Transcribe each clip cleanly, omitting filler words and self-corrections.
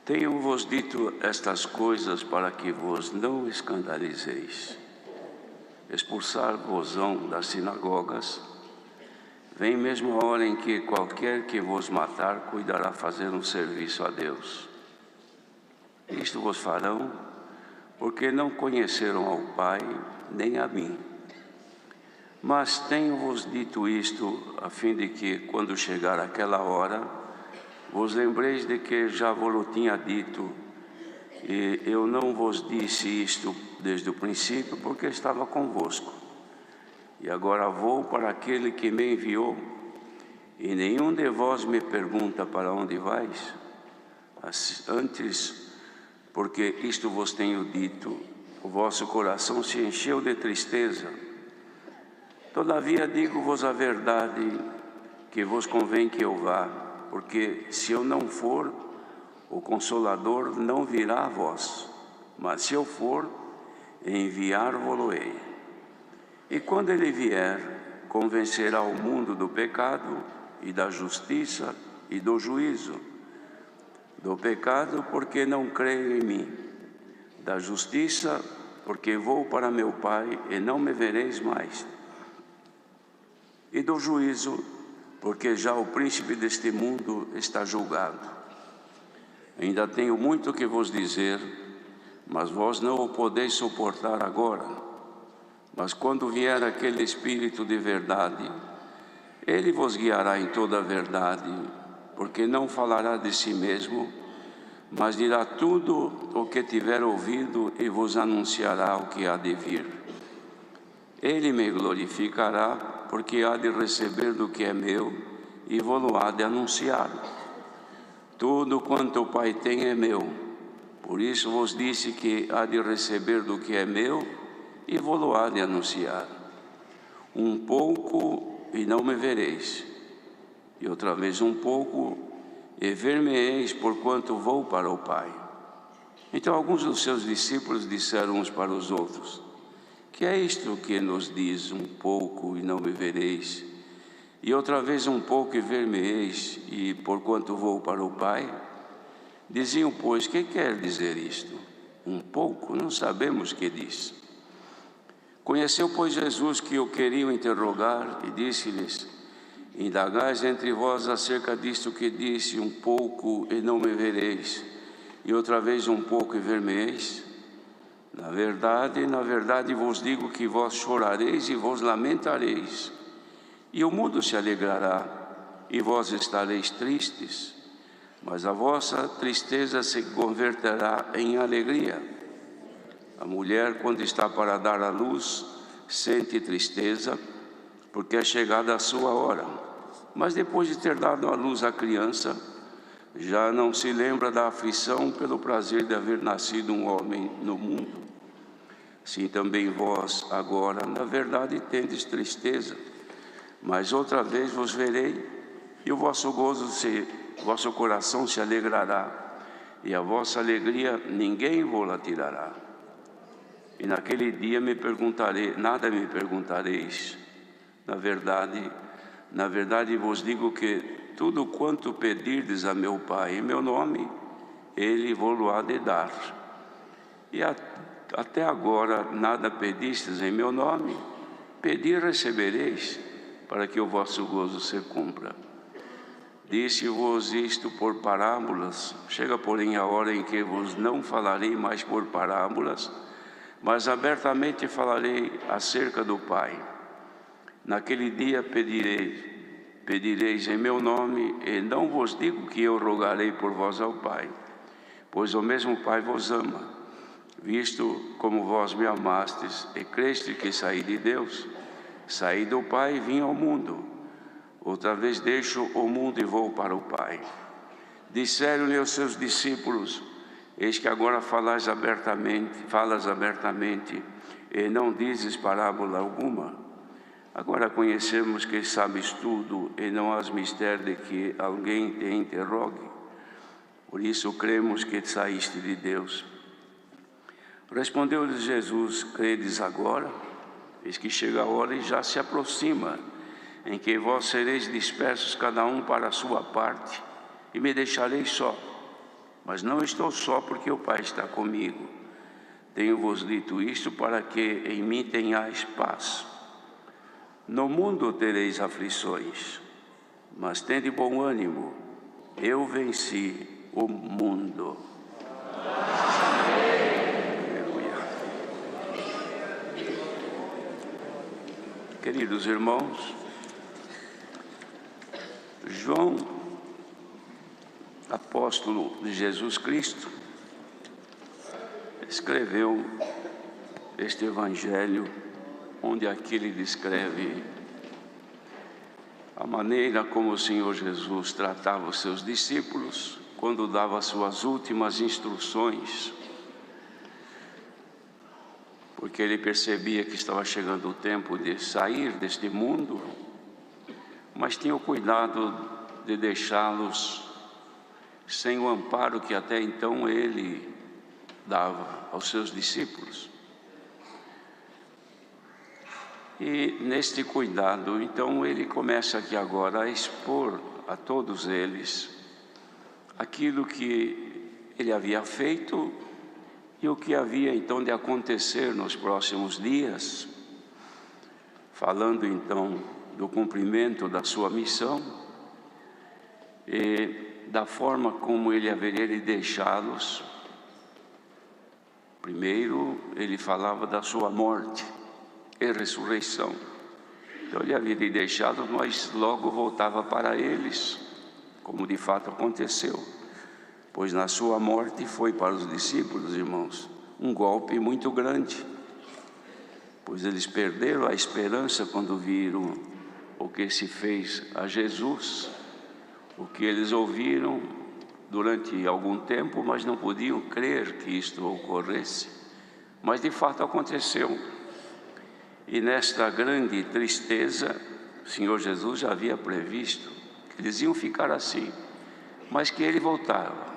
Tenho-vos dito estas coisas para que vos não escandalizeis. Expulsar-vos-ão das sinagogas. Vem mesmo a hora em que qualquer que vos matar cuidará fazer um serviço a Deus. Isto vos farão, porque não conheceram ao Pai nem a mim. Mas tenho-vos dito isto, a fim de que, quando chegar aquela hora, vos lembreis de que já vos tinha dito, e eu não vos disse isto desde o princípio, porque estava convosco. E agora vou para aquele que me enviou, e nenhum de vós me pergunta para onde vais. Antes, porque isto vos tenho dito, o vosso coração se encheu de tristeza. Todavia digo-vos a verdade, que vos convém que eu vá, porque se eu não for, o Consolador não virá a vós, mas se eu for, enviar-vos-ei. E quando ele vier, convencerá o mundo do pecado e da justiça e do juízo. Do pecado, porque não creio em mim. Da justiça, porque vou para meu Pai e não me vereis mais. E do juízo, porque já o príncipe deste mundo está julgado. Ainda tenho muito que vos dizer, mas vós não o podeis suportar agora. Mas quando vier aquele Espírito de verdade, ele vos guiará em toda a verdade, porque não falará de si mesmo, mas dirá tudo o que tiver ouvido e vos anunciará o que há de vir. Ele me glorificará, porque há de receber do que é meu e vou-lo há de anunciar. Tudo quanto o Pai tem é meu, por isso vos disse que há de receber do que é meu e vou-lo há de anunciar. Um pouco e não me vereis, e outra vez um pouco e ver-me-eis, porquanto vou para o Pai. Então alguns dos seus discípulos disseram uns para os outros: que é isto que nos diz, um pouco e não me vereis, e outra vez um pouco e ver-me-eis, e porquanto vou para o Pai? Diziam, pois, que quer dizer isto? Um pouco, não sabemos o que diz. Conheceu, pois, Jesus que o queriam interrogar, e disse-lhes: indagais entre vós acerca disto que disse, um pouco e não me vereis, e outra vez um pouco e ver-me-eis? Na verdade vos digo que vós chorareis e vos lamentareis, e o mundo se alegrará, e vós estareis tristes, mas a vossa tristeza se converterá em alegria. A mulher, quando está para dar à luz, sente tristeza, porque é chegada a sua hora. Mas depois de ter dado à luz a criança, já não se lembra da aflição pelo prazer de haver nascido um homem no mundo. Sim, também vós, agora, na verdade, tendes tristeza, mas outra vez vos verei, e o vosso coração se alegrará, e a vossa alegria ninguém vos tirará. E naquele dia nada me perguntareis. Na verdade vos digo que tudo quanto pedirdes a meu Pai em meu nome, Ele vos há de dar. E até agora nada pedistes em meu nome, pedi e recebereis, para que o vosso gozo se cumpra. Disse-vos isto por parábolas, chega porém a hora em que vos não falarei mais por parábolas, mas abertamente falarei acerca do Pai. Naquele dia pedireis em meu nome, e não vos digo que eu rogarei por vós ao Pai, pois o mesmo Pai vos ama, visto como vós me amastes e creste que saí de Deus. Saí do Pai e vim ao mundo. Outra vez deixo o mundo e vou para o Pai. Disseram-lhe os seus discípulos: eis que agora falas abertamente, e não dizes parábola alguma. Agora conhecemos que sabes tudo, e não has mistério de que alguém te interrogue. Por isso cremos que saíste de Deus. Respondeu-lhes Jesus: credes agora? Eis que chega a hora e já se aproxima, em que vós sereis dispersos cada um para a sua parte, e me deixareis só. Mas não estou só, porque o Pai está comigo. Tenho-vos dito isto para que em mim tenhais paz. No mundo tereis aflições, mas tende bom ânimo. Eu venci o mundo. Aleluia. Queridos irmãos, João, apóstolo de Jesus Cristo, escreveu este evangelho, onde aqui ele descreve a maneira como o Senhor Jesus tratava os seus discípulos quando dava as suas últimas instruções, porque ele percebia que estava chegando o tempo de sair deste mundo, mas tinha o cuidado de deixá-los sem o amparo que até então ele dava aos seus discípulos. E neste cuidado, então, ele começa aqui agora a expor a todos eles aquilo que ele havia feito e o que havia então de acontecer nos próximos dias, falando então do cumprimento da sua missão e da forma como ele haveria de deixá-los. Primeiro, ele falava da sua morte e ressurreição. Então ele havia de deixá-los, mas logo voltava para eles, como de fato aconteceu. Pois na sua morte foi para os discípulos, irmãos, um golpe muito grande, pois eles perderam a esperança quando viram o que se fez a Jesus, o que eles ouviram durante algum tempo, mas não podiam crer que isto ocorresse. Mas de fato aconteceu. E nesta grande tristeza, o Senhor Jesus já havia previsto que eles iam ficar assim, mas que ele voltava.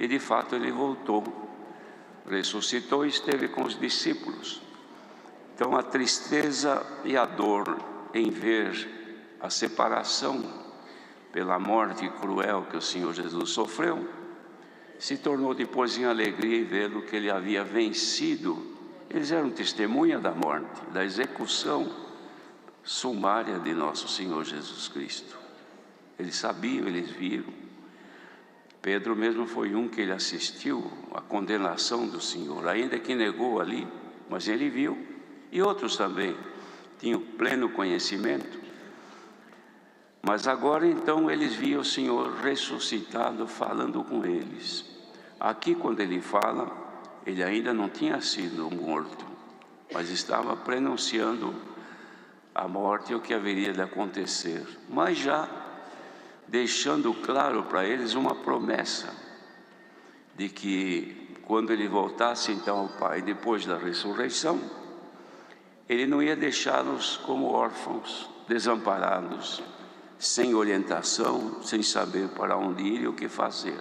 E de fato ele voltou, ressuscitou e esteve com os discípulos. Então a tristeza e a dor em ver a separação pela morte cruel que o Senhor Jesus sofreu, se tornou depois em alegria em vê-lo que ele havia vencido. Eles eram testemunha da morte, da execução sumária de nosso Senhor Jesus Cristo. Eles sabiam, eles viram. Pedro mesmo foi um que ele assistiu à condenação do Senhor, ainda que negou ali, mas ele viu. E outros também tinham pleno conhecimento. Mas agora então eles viam o Senhor ressuscitado falando com eles. Aqui quando ele fala, ele ainda não tinha sido morto, mas estava prenunciando a morte e o que haveria de acontecer, mas já deixando claro para eles uma promessa de que quando ele voltasse então ao Pai depois da ressurreição, ele não ia deixá-los como órfãos, desamparados, sem orientação, sem saber para onde ir e o que fazer.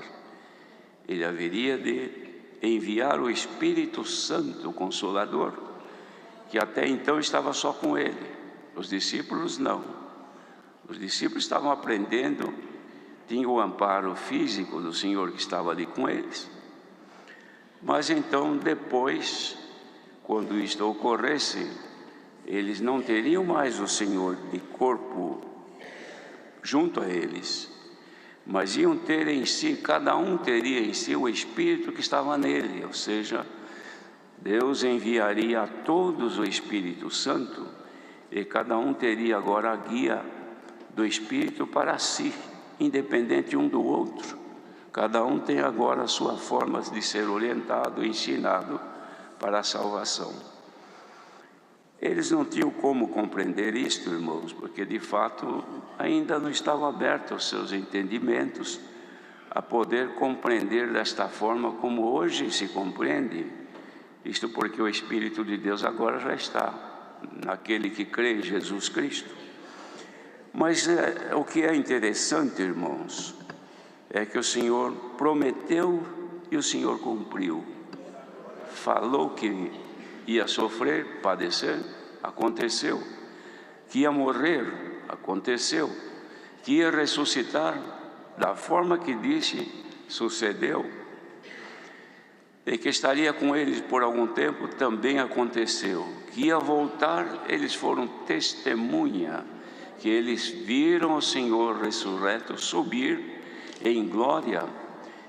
Ele haveria de enviar o Espírito Santo, o Consolador, que até então estava só com ele. Os discípulos não. Os discípulos estavam aprendendo, tinham o amparo físico do Senhor que estava ali com eles. Mas então depois, quando isto ocorresse, eles não teriam mais o Senhor de corpo junto a eles, mas iam ter em si, cada um teria em si o Espírito que estava nele, ou seja, Deus enviaria a todos o Espírito Santo e cada um teria agora a guia do Espírito para si, independente um do outro. Cada um tem agora a sua forma de ser orientado, ensinado para a salvação. Eles não tinham como compreender isto, irmãos, porque de fato ainda não estavam abertos aos seus entendimentos a poder compreender desta forma como hoje se compreende. Isto porque o Espírito de Deus agora já está naquele que crê em Jesus Cristo. Mas o que é interessante, irmãos, é que o Senhor prometeu e o Senhor cumpriu. Falou que ia sofrer, padecer, aconteceu. Que ia morrer, aconteceu. Que ia ressuscitar, da forma que disse, sucedeu. e que estaria com eles por algum tempo, também aconteceu. Que ia voltar, eles foram testemunha, que eles viram o Senhor ressurreto subir em glória,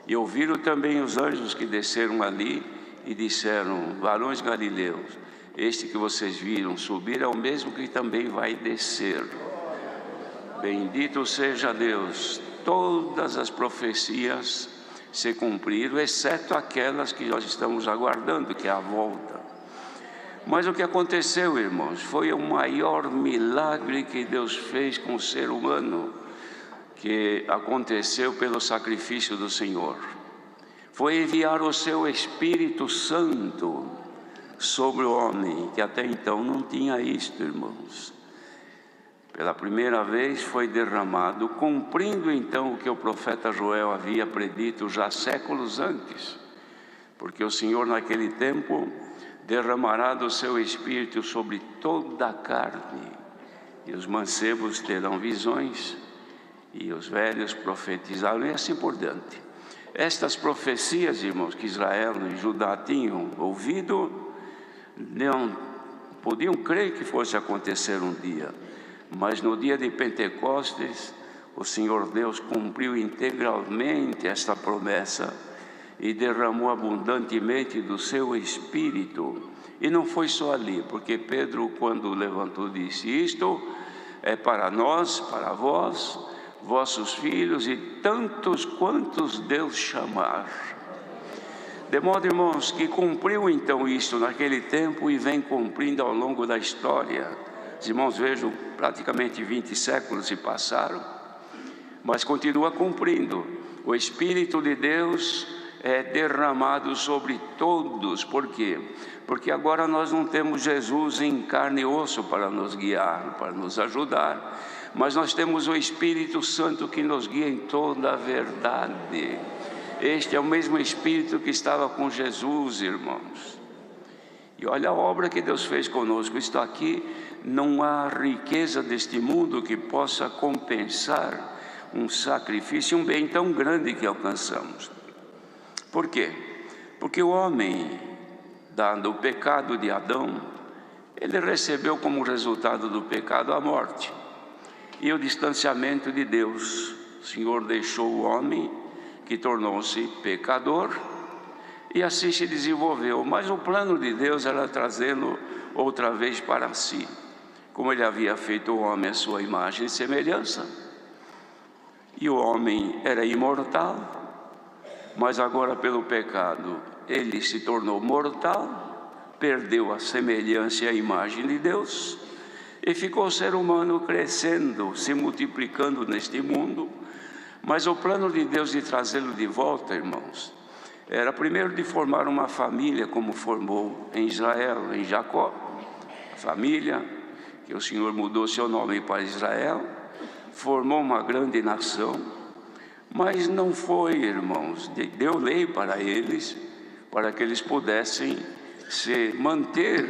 e ouviram também os anjos que desceram ali, e disseram: varões galileus, este que vocês viram subir é o mesmo que também vai descer. Bendito seja Deus. Todas as profecias se cumpriram, exceto aquelas que nós estamos aguardando, que é a volta. Mas o que aconteceu, irmãos, foi o maior milagre que Deus fez com o ser humano, que aconteceu pelo sacrifício do Senhor. Foi enviar o seu Espírito Santo sobre o homem, que até então não tinha isto, irmãos. Pela primeira vez foi derramado, cumprindo então o que o profeta Joel havia predito já séculos antes, porque o Senhor naquele tempo derramará do seu Espírito sobre toda a carne, e os mancebos terão visões, e os velhos profetizarão, e assim por diante. Estas profecias, irmãos, que Israel e Judá tinham ouvido, não podiam crer que fosse acontecer um dia. Mas no dia de Pentecostes, o Senhor Deus cumpriu integralmente esta promessa e derramou abundantemente do seu Espírito. E não foi só ali, porque Pedro, quando levantou, disse: isto é para nós, para vós, vossos filhos e tantos quantos Deus chamar. De modo, irmãos, que cumpriu então isto naquele tempo e vem cumprindo ao longo da história. Os irmãos vejam, praticamente 20 séculos se passaram, mas continua cumprindo. O Espírito de Deus é derramado sobre todos. Por quê? Porque agora nós não temos Jesus em carne e osso para nos guiar, para nos ajudar, mas nós temos o Espírito Santo que nos guia em toda a verdade. Este é o mesmo Espírito que estava com Jesus, irmãos. E olha a obra que Deus fez conosco. Isto aqui, não há riqueza deste mundo que possa compensar um sacrifício, um bem tão grande que alcançamos. Por quê? Porque o homem, dado o pecado de Adão, ele recebeu como resultado do pecado a morte e o distanciamento de Deus. O Senhor deixou o homem, que tornou-se pecador, e assim se desenvolveu. Mas o plano de Deus era trazê-lo outra vez para si, como ele havia feito o homem à sua imagem e semelhança. E o homem era imortal, mas agora pelo pecado ele se tornou mortal, perdeu a semelhança e a imagem de Deus, e ficou o ser humano crescendo, se multiplicando neste mundo. Mas o plano de Deus de trazê-lo de volta, irmãos, era primeiro de formar uma família, como formou em Israel, em Jacó, a família que o Senhor mudou seu nome para Israel, formou uma grande nação. Mas não foi, irmãos, deu lei para eles, para que eles pudessem se manter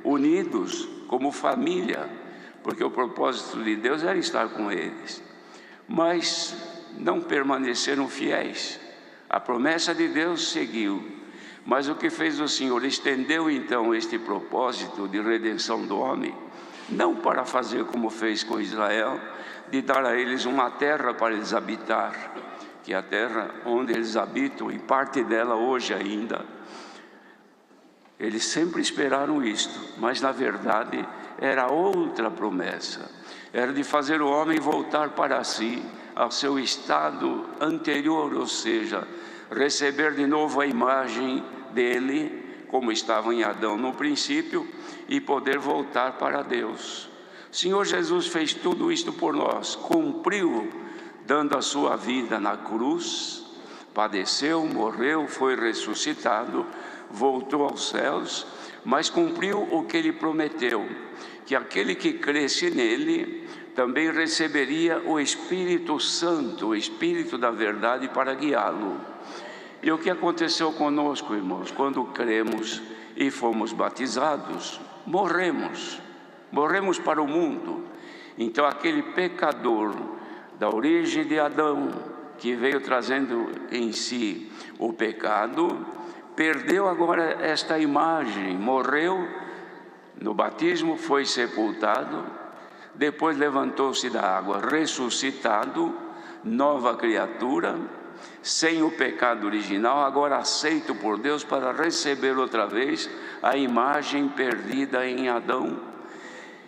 unidos como família, porque o propósito de Deus era estar com eles. Mas não permaneceram fiéis. A promessa de Deus seguiu, mas o que fez o Senhor? Estendeu então este propósito de redenção do homem, não para fazer como fez com Israel, de dar a eles uma terra para eles habitar, que é a terra onde eles habitam, e parte dela hoje ainda. Eles sempre esperaram isto, mas na verdade era outra promessa. Era de fazer o homem voltar para si, ao seu estado anterior, ou seja, receber de novo a imagem dele, como estava em Adão no princípio, e poder voltar para Deus. O Senhor Jesus fez tudo isto por nós, cumpriu, dando a sua vida na cruz, padeceu, morreu, foi ressuscitado, voltou aos céus, mas cumpriu o que ele prometeu, que aquele que cresce nele também receberia o Espírito Santo, o Espírito da verdade, para guiá-lo. E o que aconteceu conosco, irmãos? Quando cremos e fomos batizados, morremos para o mundo. Então aquele pecador da origem de Adão, que veio trazendo em si o pecado, perdeu agora esta imagem, morreu no batismo, foi sepultado, depois levantou-se da água, ressuscitado, nova criatura, sem o pecado original, agora aceito por Deus para receber outra vez a imagem perdida em Adão.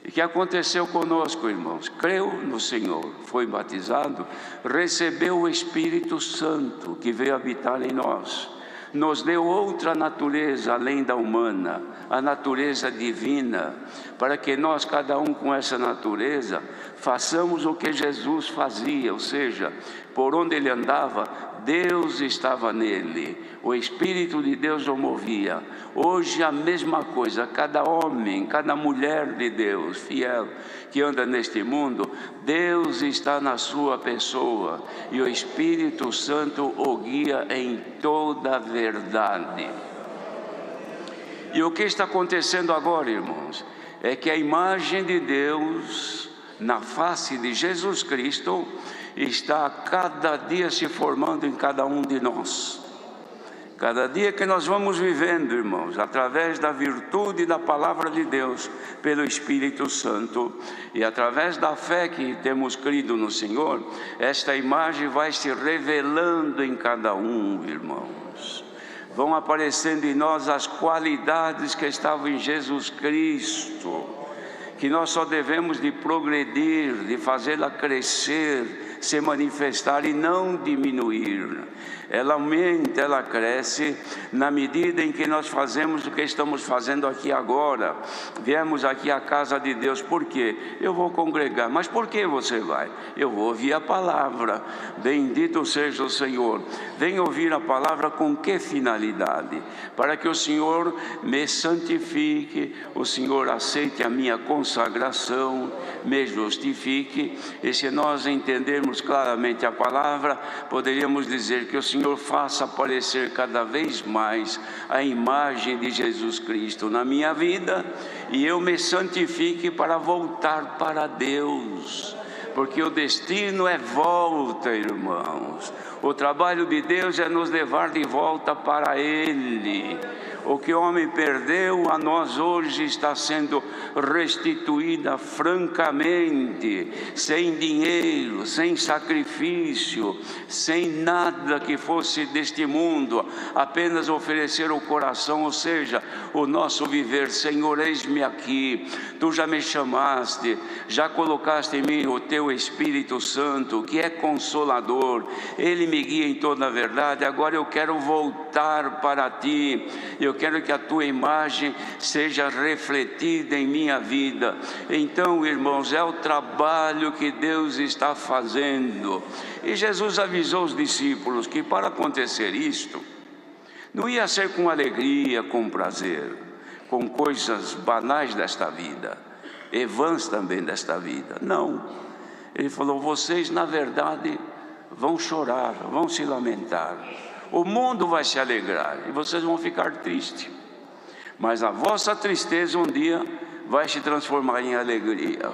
E que aconteceu conosco, irmãos? Creu no Senhor, foi batizado, recebeu o Espírito Santo que veio habitar em nós, nos deu outra natureza além da humana, a natureza divina, para que nós, cada um com essa natureza, façamos o que Jesus fazia, ou seja, por onde ele andava, Deus estava nele, o Espírito de Deus o movia. Hoje a mesma coisa, cada homem, cada mulher de Deus, fiel, que anda neste mundo, Deus está na sua pessoa, e o Espírito Santo o guia em toda a verdade. E o que está acontecendo agora, irmãos, é que a imagem de Deus na face de Jesus Cristo está a cada dia se formando em cada um de nós. Cada dia que nós vamos vivendo, irmãos, através da virtude da palavra de Deus, pelo Espírito Santo, e através da fé que temos crido no Senhor, esta imagem vai se revelando em cada um, irmãos. Vão aparecendo em nós as qualidades que estavam em Jesus Cristo, que nós só devemos de progredir, de fazê-la crescer, se manifestar e não diminuir. Ela aumenta, ela cresce na medida em que nós fazemos o que estamos fazendo aqui agora. Viemos aqui à casa de Deus, por quê? Eu vou congregar. Mas por que você vai? Eu vou ouvir a palavra. Bendito seja o Senhor. Vem ouvir a palavra com que finalidade? Para que o Senhor me santifique, o Senhor aceite a minha consagração, me justifique. E se nós entendermos claramente a palavra, poderíamos dizer que o Senhor faça aparecer cada vez mais a imagem de Jesus Cristo na minha vida, e eu me santifique para voltar para Deus, porque o destino é volta, irmãos. O trabalho de Deus é nos levar de volta para Ele. O que o homem perdeu, a nós hoje está sendo restituída francamente, sem dinheiro, sem sacrifício, sem nada que fosse deste mundo, apenas oferecer o coração, ou seja, o nosso viver. Senhor, eis-me aqui, Tu já me chamaste, já colocaste em mim o Teu Espírito Santo, que é consolador, Ele me guia em toda a verdade. Agora eu quero voltar para Ti, eu quero que a Tua imagem seja refletida em minha vida. Então, irmãos, é o trabalho que Deus está fazendo. E Jesus avisou os discípulos que para acontecer isto, não ia ser com alegria, com prazer, com coisas banais desta vida, e vãs também desta vida. Não. Ele falou, vocês na verdade vão chorar, vão se lamentar. O mundo vai se alegrar e vocês vão ficar tristes. Mas a vossa tristeza um dia vai se transformar em alegria.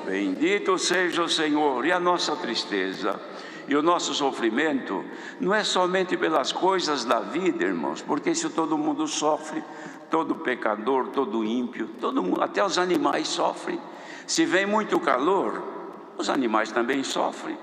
Bendito seja o Senhor. E a nossa tristeza e o nosso sofrimento não é somente pelas coisas da vida, irmãos, porque isso todo mundo sofre, todo pecador, todo ímpio, todo mundo, até os animais sofrem. Se vem muito calor, os animais também sofrem.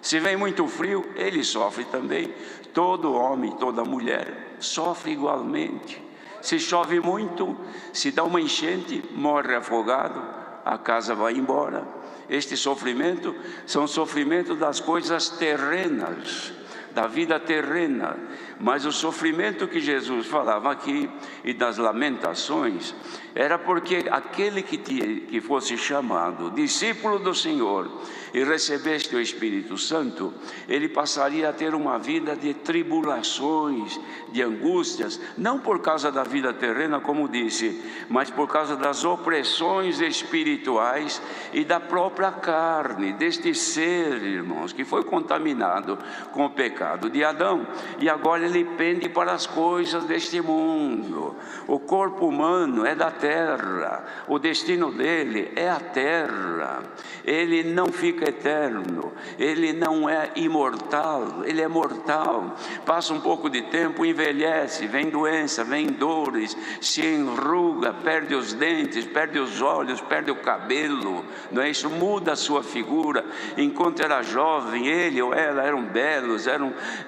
Se vem muito frio, ele sofre também. Todo homem, toda mulher sofre igualmente. Se chove muito, se dá uma enchente, morre afogado, a casa vai embora. Este sofrimento são sofrimentos das coisas terrenas, da vida terrena. Mas o sofrimento que Jesus falava aqui e das lamentações era porque aquele que fosse chamado discípulo do Senhor e recebeste o Espírito Santo, ele passaria a ter uma vida de tribulações, de angústias, não por causa da vida terrena, como disse, mas por causa das opressões espirituais e da própria carne, deste ser, irmãos, que foi contaminado com o pecado. pecado de Adão, e agora ele pende para as coisas deste mundo. O corpo humano é da terra, o destino dele é a terra. Ele não fica eterno, ele não é imortal, ele é mortal. Passa um pouco de tempo, envelhece, vem doença, vem dores, se enruga, perde os dentes, perde os olhos, perde o cabelo, não é isso? Muda a sua figura. Enquanto era jovem, ele ou ela eram belos,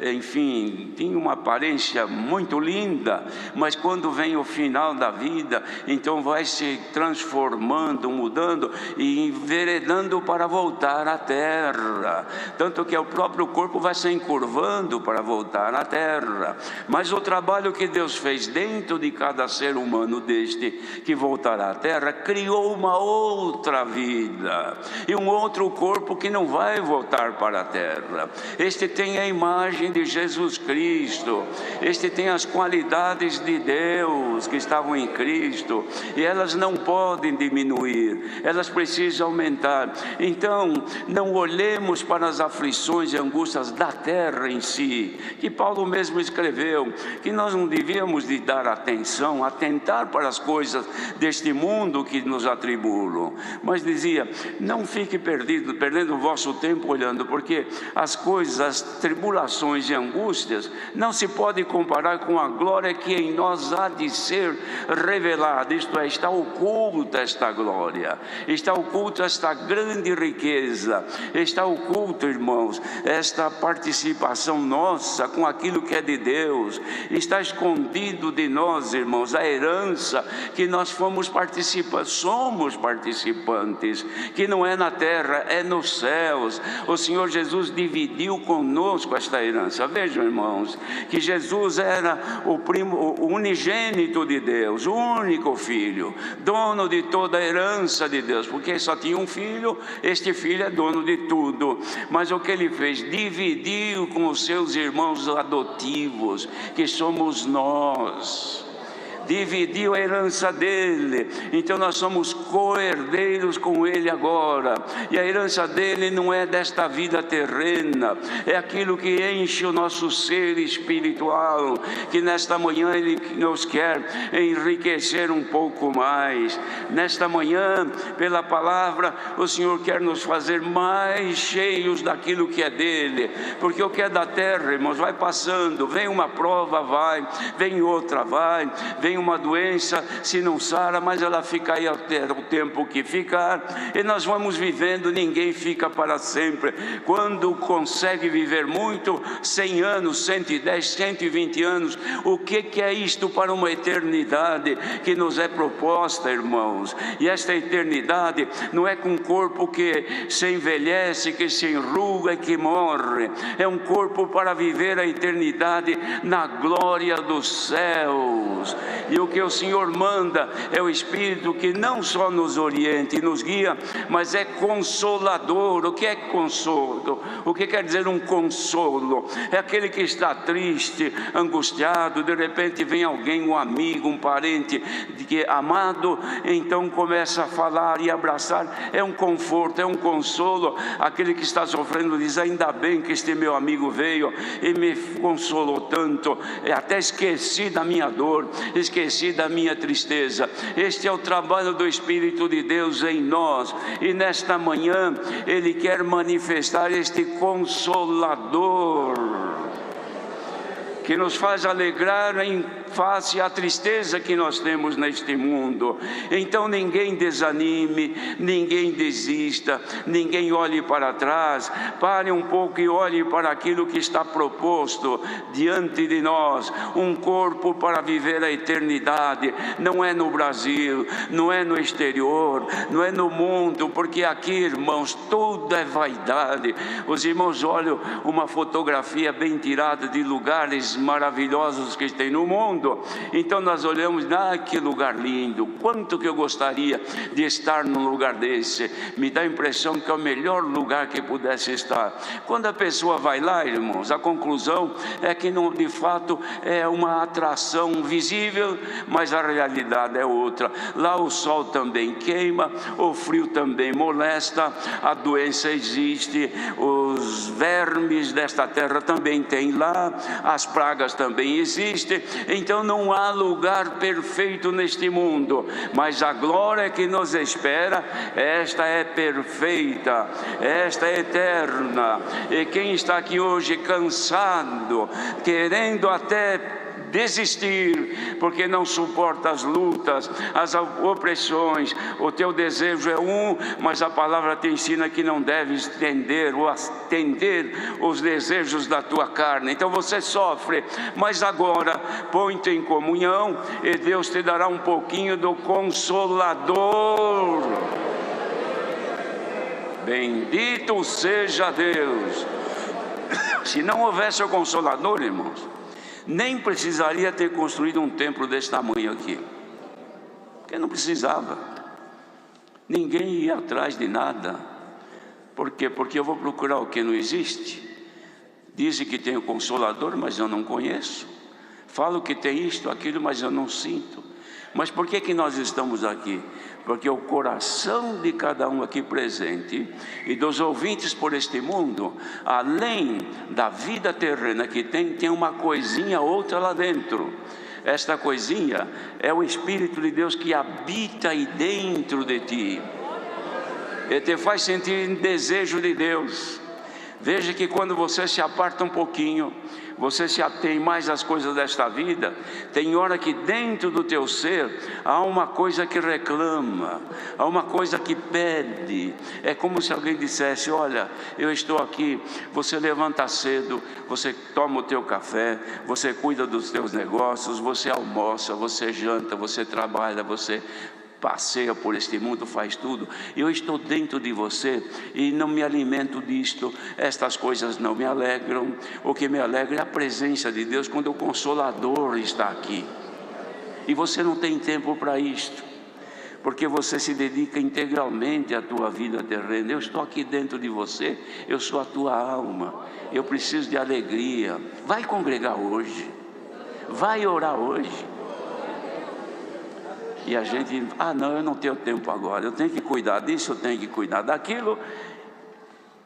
enfim, tinham uma aparência muito linda, mas quando vem o final da vida, então vai se transformando, mudando e enveredando para voltar à terra. Tanto que o próprio corpo vai se encurvando para voltar à terra. Mas o trabalho que Deus fez dentro de cada ser humano deste que voltará à terra, criou uma outra vida e um outro corpo que não vai voltar para a terra. Este tem a imagem de Jesus Cristo, este tem as qualidades de Deus que estavam em Cristo, e elas não podem diminuir, elas precisam aumentar. Então, não olhemos para as aflições e angústias da terra em si, que Paulo mesmo escreveu, que nós não devíamos de dar atenção, atentar para as coisas deste mundo que nos atribulam, mas dizia, não fique perdendo o vosso tempo olhando, porque as coisas, as tribulações e angústias não se podem comparar com a glória que em nós há de ser revelada, isto é, está oculta esta glória, está oculta esta grande riqueza, está oculta, irmãos, esta participação nossa com aquilo que é de Deus, está escondido de nós, irmãos, a herança que nós somos participantes, que não é na terra, é nos céus. O Senhor Jesus dividiu conosco esta herança. Vejam, irmãos, que Jesus era o unigênito de Deus, o único filho, dono de toda a herança de Deus, porque só tinha um filho, este filho é dono de tudo. Mas o que ele fez? Dividiu com os seus irmãos adotivos, que somos nós. Dividiu a herança dele, então nós somos co-herdeiros com ele agora, e a herança dele não é desta vida terrena, é aquilo que enche o nosso ser espiritual, que nesta manhã ele nos quer enriquecer um pouco mais. Nesta manhã, pela palavra, o Senhor quer nos fazer mais cheios daquilo que é dele, porque o que é da terra, irmãos, vai passando, vem uma prova, vai, vem outra, vai, vem uma doença, se não sara, mas ela fica aí até o tempo que ficar, e nós vamos vivendo, ninguém fica para sempre. Quando consegue viver muito, 100 anos, 110, 120 anos, o que é isto para uma eternidade que nos é proposta, irmãos? E esta eternidade não é com um corpo que se envelhece, que se enruga e que morre, é um corpo para viver a eternidade na glória dos céus. E o que o Senhor manda é o Espírito que não só nos orienta e nos guia, mas é consolador. O que é consolo? O que quer dizer um consolo? É aquele que está triste, angustiado, de repente vem alguém, um amigo, um parente que é amado, então começa a falar e abraçar, é um conforto, é um consolo. Aquele que está sofrendo diz, ainda bem que este meu amigo veio e me consolou tanto, até esqueci da minha dor, esqueci da minha tristeza. Este é o trabalho do Espírito de Deus em nós, e nesta manhã Ele quer manifestar este Consolador, que nos faz alegrar em face à tristeza que nós temos neste mundo. Então ninguém desanime, ninguém desista, ninguém olhe para trás. Pare um pouco e olhe para aquilo que está proposto diante de nós, um corpo para viver a eternidade. Não é no Brasil, não é no exterior, não é no mundo, porque aqui, irmãos, tudo é vaidade. Os irmãos olham uma fotografia bem tirada de lugares maravilhosos que tem no mundo. Então nós olhamos, que lugar lindo, quanto que eu gostaria de estar num lugar desse. Me dá a impressão que é o melhor lugar que pudesse estar. Quando a pessoa vai lá, irmãos, a conclusão é que não, de fato é uma atração visível, mas a realidade é outra. Lá o sol também queima, o frio também molesta, a doença existe, os vermes desta terra também tem lá, as pragas também existem. Então não há lugar perfeito neste mundo, mas a glória que nos espera, esta é perfeita, esta é eterna. E quem está aqui hoje cansado, querendo até desistir, porque não suporta as lutas, as opressões, o teu desejo é mas a palavra te ensina que não deves atender os desejos da tua carne. Então você sofre, mas agora põe-te em comunhão e Deus te dará um pouquinho do Consolador. Bendito seja Deus. Se não houvesse o Consolador, irmãos, nem precisaria ter construído um templo desse tamanho aqui, porque não precisava, ninguém ia atrás de nada. Por quê? Porque eu vou procurar o que não existe. Dizem que tem o Consolador, mas eu não conheço. Falo que tem isto, aquilo, mas eu não sinto. Mas por que nós estamos aqui? Porque o coração de cada um aqui presente e dos ouvintes por este mundo, além da vida terrena que tem uma coisinha outra lá dentro. Esta coisinha é o Espírito de Deus que habita aí dentro de ti e te faz sentir desejo de Deus. Veja que quando você se aparta um pouquinho, você se atém mais às coisas desta vida, tem hora que dentro do teu ser há uma coisa que reclama, há uma coisa que pede. É como se alguém dissesse: olha, eu estou aqui. Você levanta cedo, você toma o teu café, você cuida dos teus negócios, você almoça, você janta, você trabalha, você passeia por este mundo, faz tudo. Eu estou dentro de você e não me alimento disto. Estas coisas não me alegram. O que me alegra é a presença de Deus quando o Consolador está aqui. E você não tem tempo para isto, porque você se dedica integralmente à tua vida terrena. Eu estou aqui dentro de você, eu sou a tua alma, eu preciso de alegria. Vai congregar hoje, vai orar hoje. E a gente, não, eu não tenho tempo agora, eu tenho que cuidar disso, eu tenho que cuidar daquilo.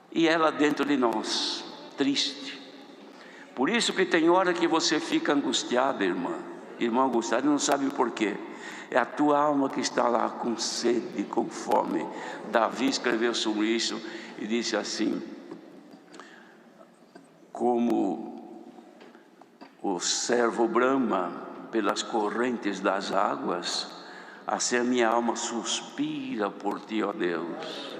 E ela dentro de nós, triste. Por isso que tem hora que você fica angustiada, irmão angustiado, não sabe por quê. É a tua alma que está lá com sede, com fome. Davi escreveu sobre isso e disse assim: como o servo brama pelas correntes das águas, assim a minha alma suspira por ti, ó Deus.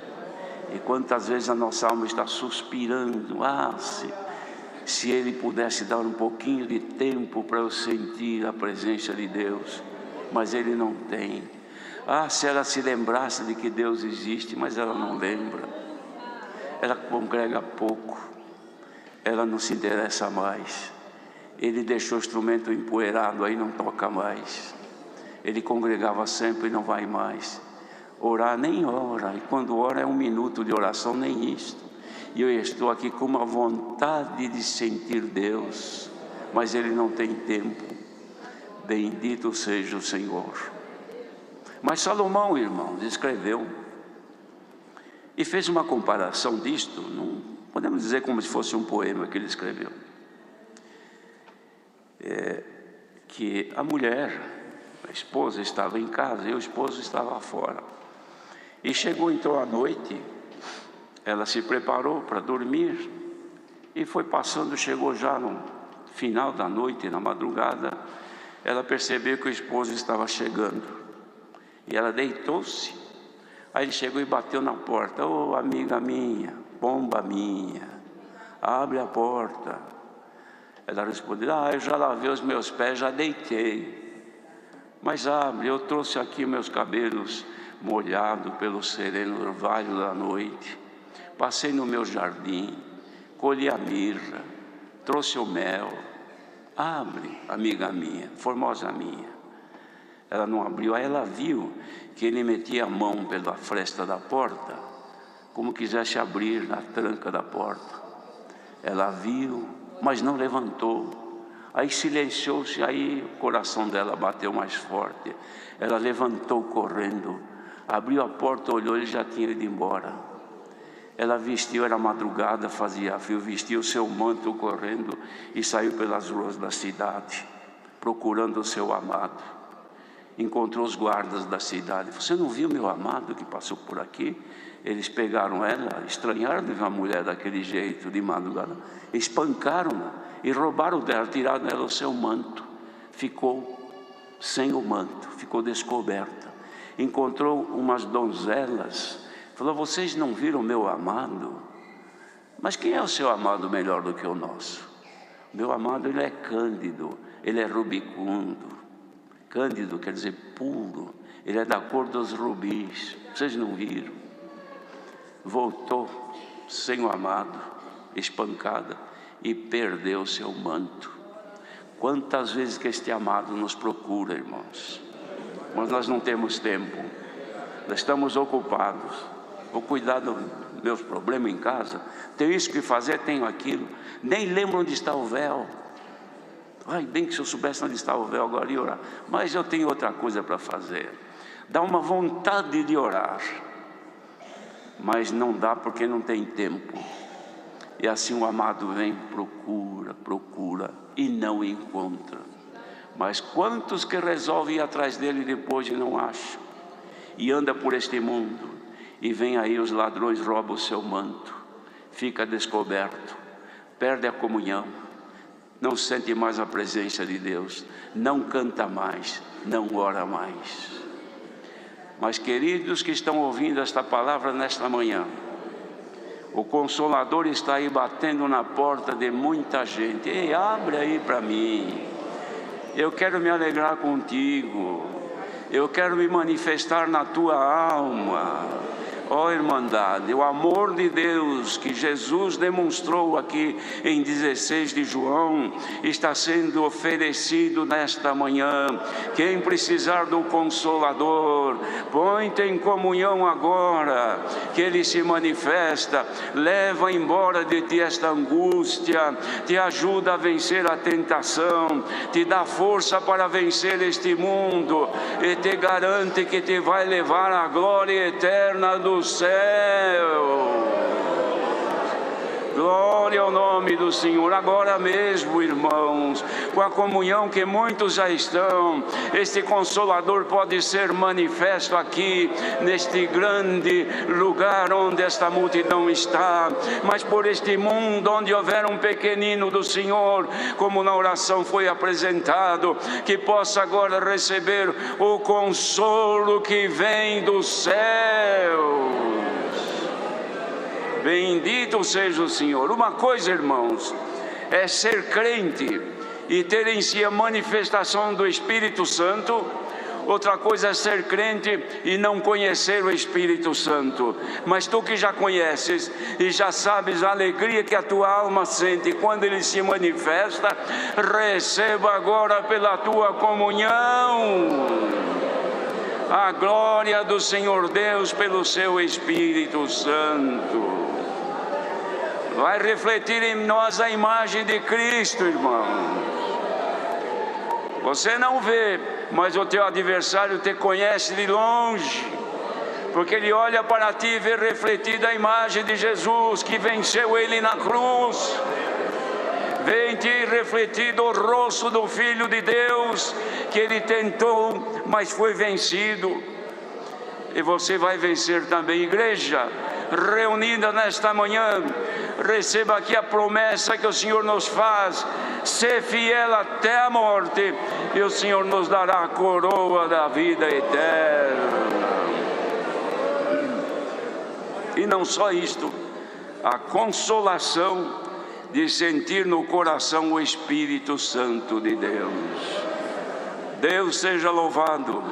E quantas vezes a nossa alma está suspirando: se Ele pudesse dar um pouquinho de tempo para eu sentir a presença de Deus, mas Ele não tem. Se ela se lembrasse de que Deus existe, mas ela não lembra. Ela congrega pouco, ela não se interessa mais. Ele deixou o instrumento empoeirado, aí não toca mais. Ele congregava sempre e não vai mais. Orar nem ora, e quando ora é 1 minuto de oração, nem isto. E eu estou aqui com uma vontade de sentir Deus, mas Ele não tem tempo. Bendito seja o Senhor. Mas Salomão, irmãos, escreveu e fez uma comparação disto. Não podemos dizer como se fosse um poema que ele escreveu. Que a mulher, a esposa, estava em casa e o esposo estava fora. E chegou então à noite, ela se preparou para dormir e foi passando, chegou já no final da noite, na madrugada, ela percebeu que o esposo estava chegando e ela deitou-se. Aí ele chegou e bateu na porta: amiga minha, pomba minha, abre a porta. Ela respondeu: eu já lavei os meus pés, já deitei. Mas abre, eu trouxe aqui meus cabelos molhados pelo sereno orvalho da noite. Passei no meu jardim, colhi a mirra, trouxe o mel. abre, amiga minha, formosa minha. Ela não abriu, aí ela viu que ele metia a mão pela fresta da porta, como quisesse abrir na tranca da porta. Ela viu, mas não levantou. Aí silenciou-se, aí o coração dela bateu mais forte. Ela levantou correndo, abriu a porta, olhou, ele já tinha ido embora. Ela vestiu, era madrugada, fazia frio, vestiu o seu manto correndo e saiu pelas ruas da cidade, procurando o seu amado. Encontrou os guardas da cidade. Você não viu meu amado que passou por aqui? Eles pegaram ela, estranharam de ver uma mulher daquele jeito de madrugada, espancaram-na e roubaram dela, tiraram dela o seu manto. Ficou sem o manto, ficou descoberta. Encontrou umas donzelas, falou: vocês não viram meu amado? Mas quem é o seu amado melhor do que o nosso? Meu amado, ele é cândido, ele é rubicundo. Cândido quer dizer puro, ele é da cor dos rubis. Vocês não viram? Voltou sem o amado, espancada, e perdeu seu manto. Quantas vezes que este amado nos procura, irmãos, mas nós não temos tempo, nós estamos ocupados. Vou cuidar dos meus problemas em casa, tenho isso que fazer, tenho aquilo, nem lembro onde está o véu. Ai, bem que se eu soubesse onde está o véu agora ia orar, mas eu tenho outra coisa para fazer. Dá uma vontade de orar, mas não dá porque não tem tempo. E assim o amado vem, procura e não encontra. Mas quantos que resolvem ir atrás dele depois e não acham? E anda por este mundo, e vem aí os ladrões, roubam o seu manto, fica descoberto, perde a comunhão, não sente mais a presença de Deus, não canta mais, não ora mais. Mas queridos que estão ouvindo esta palavra nesta manhã, o Consolador está aí batendo na porta de muita gente. Ei, abre aí para mim, eu quero me alegrar contigo, eu quero me manifestar na tua alma. Ó irmandade, o amor de Deus que Jesus demonstrou aqui em 16 de João, está sendo oferecido nesta manhã. Quem precisar do Consolador, põe-te em comunhão agora, que Ele se manifesta, leva embora de ti esta angústia, te ajuda a vencer a tentação, te dá força para vencer este mundo, e te garante que te vai levar à glória eterna do céu. Glória ao nome do Senhor. Agora mesmo, irmãos, com a comunhão que muitos já estão, este Consolador pode ser manifesto aqui, neste grande lugar onde esta multidão está, mas por este mundo onde houver um pequenino do Senhor, como na oração foi apresentado, que possa agora receber o consolo que vem do céu. Bendito seja o Senhor. Uma coisa, irmãos, é ser crente e ter em si a manifestação do Espírito Santo. Outra coisa é ser crente e não conhecer o Espírito Santo. Mas tu que já conheces e já sabes a alegria que a tua alma sente quando Ele se manifesta, receba agora pela tua comunhão a glória do Senhor Deus pelo seu Espírito Santo. Vai refletir em nós a imagem de Cristo, irmão. Você não vê, mas o teu adversário te conhece de longe, porque ele olha para ti e vê refletida a imagem de Jesus, que venceu ele na cruz. Vê em ti refletido o rosto do Filho de Deus, que ele tentou, mas foi vencido. E você vai vencer também. Igreja reunida nesta manhã, receba aqui a promessa que o Senhor nos faz: ser fiel até a morte, e o Senhor nos dará a coroa da vida eterna. E não só isto, a consolação de sentir no coração o Espírito Santo de Deus. Deus seja louvado.